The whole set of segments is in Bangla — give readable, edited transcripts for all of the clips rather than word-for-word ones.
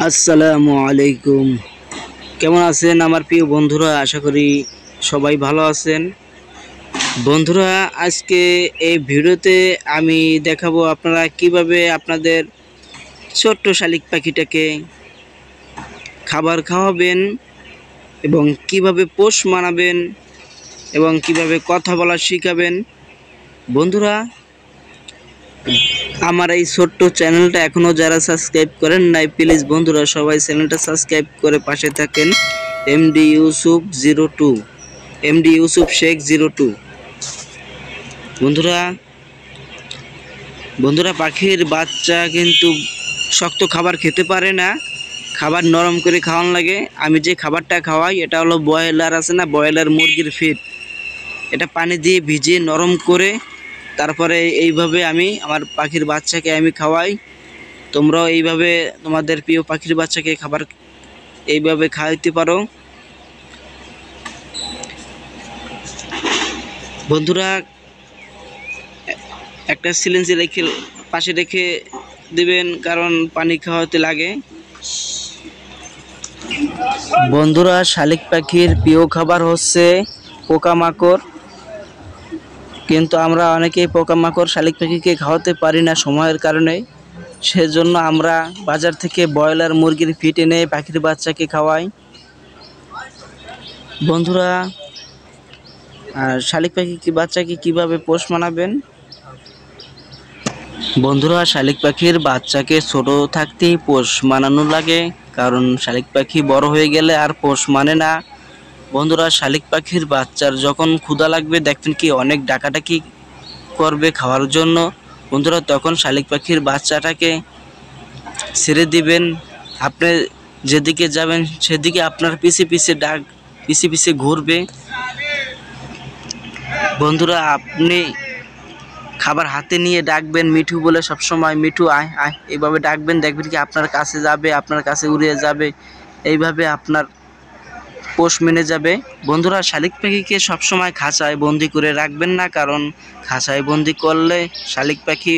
আসসালামু আলাইকুম। কেমন আছেন আমার প্রিয় বন্ধুরা? আশা করি সবাই ভালো আছেন। বন্ধুরা, আজকে এই ভিডিওতে আমি দেখাবো আপনারা কিভাবে আপনাদের ছোট্ট শালিক পাখিটাকে খাবার খাওয়াবেন এবং কিভাবে পোষ মানাবেন এবং কিভাবে কথা বলা শেখাবেন। বন্ধুরা, আমার এই ছোট্ট চ্যানেলটা এখনও যারা সাবস্ক্রাইব করেন নাই, প্লিজ বন্ধুরা সবাই চ্যানেলটা সাবস্ক্রাইব করে পাশে থাকেন। MD Yusuf 02, MD Yusuf Sheikh 02। বন্ধুরা বন্ধুরা পাখির বাচ্চা কিন্তু শক্ত খাবার খেতে পারে না, খাবার নরম করে খাওয়ান লাগে। আমি যে খাবারটা খাওয়াই এটা হলো ব্রয়লার আছে না, ব্রয়লার মুরগির ফিড। এটা পানি দিয়ে ভিজিয়ে নরম করে তারপরে এইভাবে আমি আমার পাখির বাচ্চাকে আমি খাওয়াই। তোমরাও এইভাবে তোমাদের প্রিয় পাখির বাচ্চাকে খাবার এইভাবে খাওয়াইতে পারো। বন্ধুরা, একটা সিলিঞ্জি রেখে পাশে রেখে দিবেন, কারণ পানি খাওয়াতে লাগে। বন্ধুরা, শালিক পাখির প্রিয় খাবার হচ্ছে পোকামাকড়, কিন্তু আমরা অনেকেই পোকামাকড় শালিক পাখিকে খাওয়াতে পারি না সময়ের কারণে। সেজন্য আমরা বাজার থেকে ব্রয়লার মুরগির ফিড এনে পাখির বাচ্চাকে খাওয়াই। বন্ধুরা, আর শালিক পাখি বাচ্চাকে কিভাবে পোষ মানাবেন? বন্ধুরা, শালিক পাখির বাচ্চাকে ছোট থাকতেই পোষ মানানো লাগে, কারণ শালিক পাখি বড় হয়ে গেলে আর পোষ মানে না। বন্ধুরা, শালিক পাখির বাচ্চার যখন ক্ষুধা লাগবে দেখবেন কি অনেক ডাকাডাকি করবে খাওয়ার জন্য। বন্ধুরা, তখন শালিক পাখির বাচ্চাটাকে ছেড়ে দিবেন। আপনি যেদিকে যাবেন সেদিকে আপনার পিছে পিছে ঘুরবে। বন্ধুরা, আপনি খাবার হাতে নিয়ে ডাকবেন মিঠু বলে, সবসময় মিঠু আয় আয় এইভাবে ডাকবেন, দেখবেন কি আপনার কাছে যাবে, আপনার কাছে উড়ে যাবে। এইভাবে আপনার পোষ মেনে যাবে। বন্ধুরা, শালিক পাখিকে সবসময় খাঁচায় বন্দি করে রাখবেন না, কারণ খাঁচায় বন্দি করলে শালিক পাখি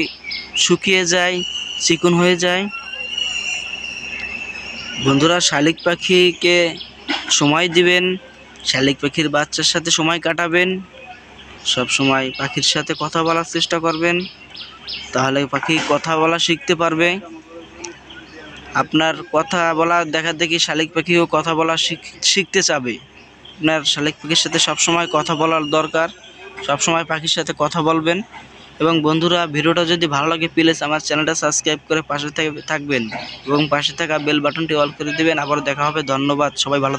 শুকিয়ে যায়, চিকন হয়ে যায়। বন্ধুরা, শালিক পাখিকে সময় দিবেন, শালিক পাখির বাচ্চার সাথে সময় কাটাবেন, সব সময় পাখির সাথে কথা বলার চেষ্টা করবেন, তাহলে পাখি কথা বলা শিখতে পারবে। আপনার কথা বলা দেখা দেখি শালিক পাখিও কথা বলা শিখতে চাবে। আপনার শালিক পাখির সাথে সবসময় কথা বলার দরকার, সবসময় পাখির সাথে কথা বলবেন। এবং বন্ধুরা, ভিডিওটা যদি ভালো লাগে প্লিজ আমার চ্যানেলটা সাবস্ক্রাইব করে পাশে থাকবেন এবং পাশে থাকা বেল বাটনটি অল করে দেবেন। আবার দেখা হবে। ধন্যবাদ, সবাই ভালো।